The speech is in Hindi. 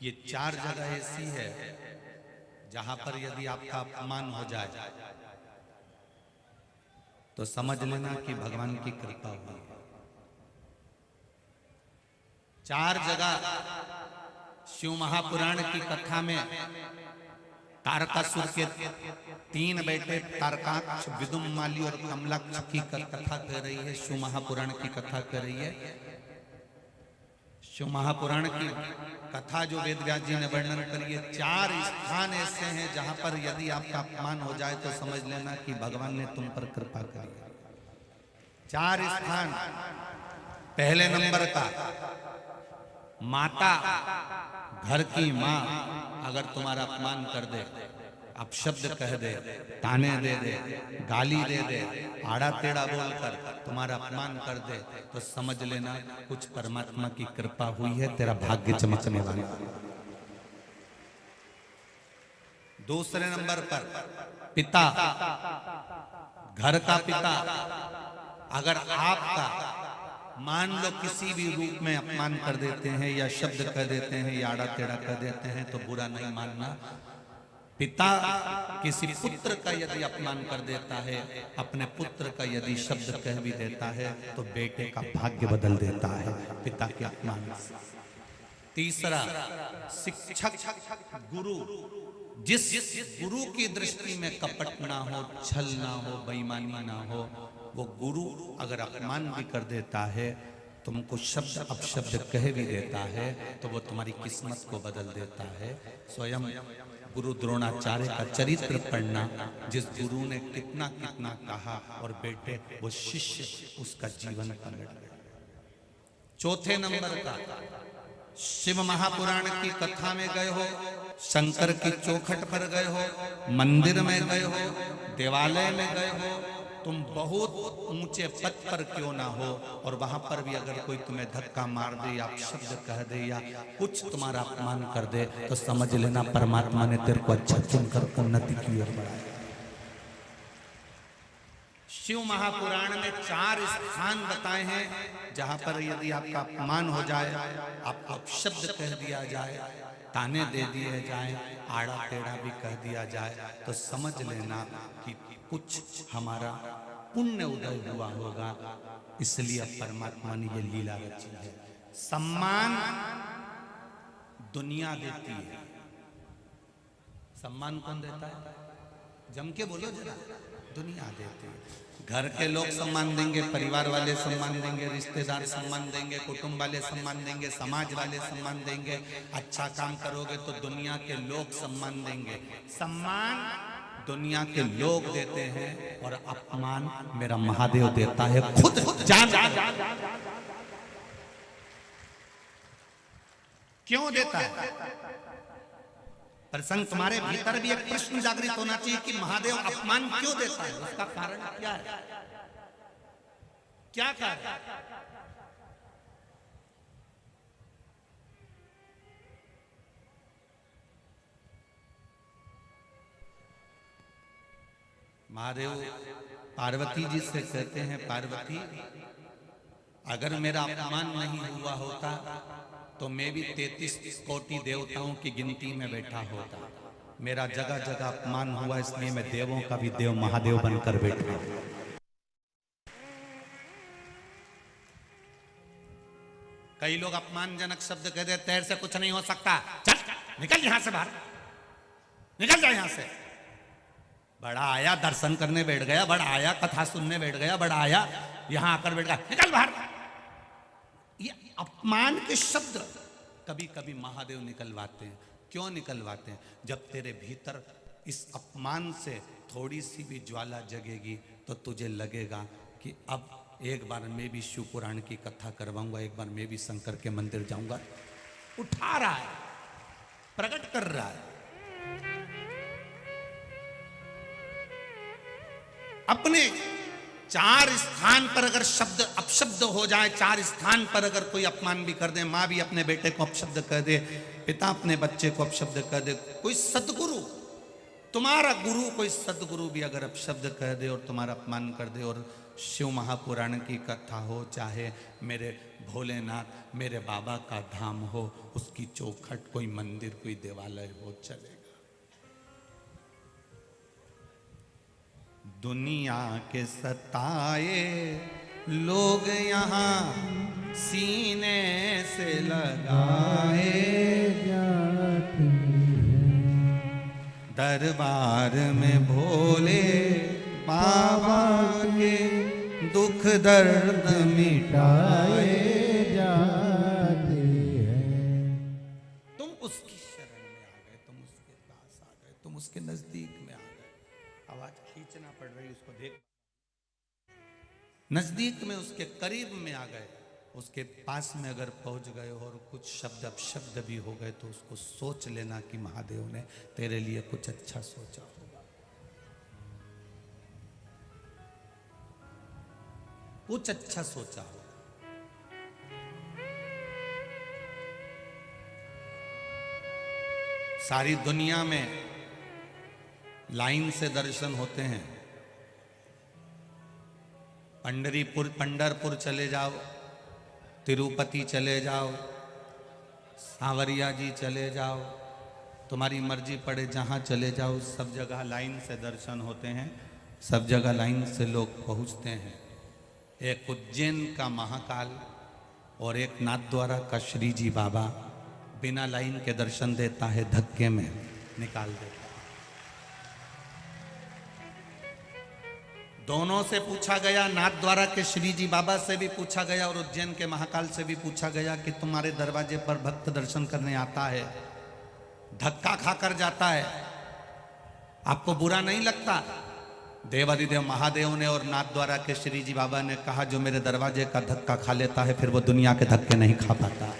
ये चार जगह ऐसी है जहां पर यदि आपका अपमान हो जाए तो समझ लेना कि भगवान की कृपा हुई है। चार जगह शिव महापुराण की कथा में तारकासुर के तीन बेटे तारकाक्ष, विदुम्माली और कमलाक्ष की कथा कह रही है। शिव महापुराण की कथा कह रही है। शिव महापुराण की कथा जो वेद व्यास जी ने वर्णन करी है, चार स्थान ऐसे हैं जहां पर यदि आपका अपमान हो जाए तो समझ लेना कि भगवान ने तुम पर कृपा करी है। चार स्थान। पहले नंबर का, माता, घर की माँ अगर तुम्हारा अपमान कर दे, अपशब्द कह दे, ताने दे दे, गाली दे दे, आड़ा टेढ़ा बोलकर तुम्हारा अपमान कर दे तो समझ लेना कुछ परमात्मा की कृपा हुई है, तेरा भाग्य चमकने वाला। दूसरे नंबर पर पिता, घर का पिता अगर आपका मान लो किसी भी रूप में अपमान कर देते हैं या शब्द कह देते हैं या आड़ा टेढ़ा कह देते हैं तो बुरा नहीं मानना। पिता किसी पुत्र का यदि अपमान कर देता है, अपने पुत्र का यदि शब्द कह भी देता है तो बेटे का भाग्य बदल देता है पिता के अपमान से। तीसरा, शिक्षक, गुरु। जिस गुरु की दृष्टि में कपट ना हो, छल ना हो, बेईमानी ना हो, वो गुरु अगर अपमान भी कर देता है, तुमको शब्द अपशब्द कह भी देता है तो वो तुम्हारी किस्मत को बदल देता है। स्वयं गुरु द्रोणाचार्य का चरित्र पढ़ना, जिस गुरु ने कितना कितना कहा और बेटे वो शिष्य उसका जीवन पलट गया। चौथे नंबर का, शिव महापुराण की कथा में गए हो, शंकर की चौखट पर गए हो, मंदिर में गए हो, देवालय में गए हो, तुम बहुत ऊंचे पद पर क्यों ना हो और वहां पर भी अगर कोई तुम्हें धक्का मार दे या शब्द कह दे या कुछ तुम्हारा अपमान कर दे तो समझ लेना परमात्मा ने तेरे को अच्छा चुनकर उन्नति की ओर बढ़ाया। शिव महापुराण में चार स्थान बताए हैं जहां पर यदि आपका अपमान हो जाए, आपको अपशब्द कह दिया जाए, ताने दे दिए जाए, आड़ा टेढ़ा भी कह दिया जाए तो समझ लेना कि कुछ हमारा पुण्य उदय हुआ होगा, इसलिए परमात्मा ने ये लीला रची है। सम्मान दुनिया देती है। सम्मान कौन देता है? जम के बोलो जरा। दुनिया देती है। घर के लोग सम्मान देंगे, परिवार वाले सम्मान देंगे, रिश्तेदार सम्मान देंगे, कुटुंब वाले सम्मान देंगे, समाज वाले सम्मान देंगे। अच्छा काम करोगे तो दुनिया के लोग सम्मान देंगे। सम्मान दुनिया के लोग देते हैं और अपमान मेरा महादेव देता है खुद जान। क्यों देता है? प्रसंग तुम्हारे भीतर भी एक प्रश्न जागृत होना चाहिए कि महादेव अपमान क्यों देता है, उसका कारण क्या है? क्या कारण? महादेव पार्वती जी से कहते हैं, पार्वती अगर मेरा अपमान नहीं हुआ होता तो मैं भी 33 कोटि देवताओं की गिनती में बैठा होता। मेरा जगह जगह अपमान हुआ इसलिए मैं देवों का भी देव महादेव बनकर बैठा। कई लोग अपमानजनक शब्द कह देते, तेरे से कुछ नहीं हो सकता, चल निकल यहां से बाहर, निकल जा यहां से। बड़ा आया दर्शन करने बैठ गया, बड़ा आया कथा सुनने बैठ गया, बड़ा आया यहां आकर बैठ गया, निकल बाहर। ये अपमान के शब्द कभी कभी महादेव निकलवाते हैं। क्यों निकलवाते हैं? जब तेरे भीतर इस अपमान से थोड़ी सी भी ज्वाला जगेगी तो तुझे लगेगा कि अब एक बार मैं भी शिव पुराण की कथा करवाऊंगा, एक बार मैं भी शंकर के मंदिर जाऊंगा। उठा रहा है, प्रकट कर रहा है। अपने चार स्थान पर अगर शब्द अपशब्द हो जाए, चार स्थान पर अगर कोई अपमान भी कर दे, माँ भी अपने बेटे को अपशब्द कह दे, पिता अपने बच्चे को अपशब्द कह दे, कोई सदगुरु तुम्हारा गुरु कोई सदगुरु भी अगर अपशब्द कह दे और तुम्हारा अपमान कर दे, और शिव महापुराण की कथा हो, चाहे मेरे भोलेनाथ मेरे बाबा का धाम हो, उसकी चौखट कोई मंदिर कोई देवालय हो, चलेगा। दुनिया के सताए लोग यहाँ सीने से लगाए जाते हैं, दरबार में भोले बाबा के दुख दर्द मिटाए जाते हैं। तुम उसकी शरण में आ गए, तुम उसके पास आ गए, तुम उसके नजदीक में आ गए। आवाज खींचना पड़ रही, उसको देख, नजदीक में उसके करीब में आ गए। उसके पास में अगर पहुंच गए और कुछ शब्द अपशब्द भी हो गए तो उसको सोच लेना कि महादेव ने तेरे लिए कुछ अच्छा सोचा होगा, कुछ अच्छा सोचा होगा। सारी दुनिया में लाइन से दर्शन होते हैं। पंढरपुर चले जाओ, तिरुपति चले जाओ, सांवरिया जी चले जाओ, तुम्हारी मर्जी पड़े जहाँ चले जाओ, सब जगह लाइन से दर्शन होते हैं, सब जगह लाइन से लोग पहुँचते हैं। एक उज्जैन का महाकाल और एक नाथद्वारा का श्री जी बाबा बिना लाइन के दर्शन देता है, धक्के में निकाल देता है। दोनों से पूछा गया, नाथद्वारा के श्री जी बाबा से भी पूछा गया और उज्जैन के महाकाल से भी पूछा गया कि तुम्हारे दरवाजे पर भक्त दर्शन करने आता है, धक्का खाकर जाता है, आपको बुरा नहीं लगता? देवादिदेव महादेव ने और नाथद्वारा के श्री जी बाबा ने कहा, जो मेरे दरवाजे का धक्का खा लेता है फिर वो दुनिया के धक्के नहीं खा पाता।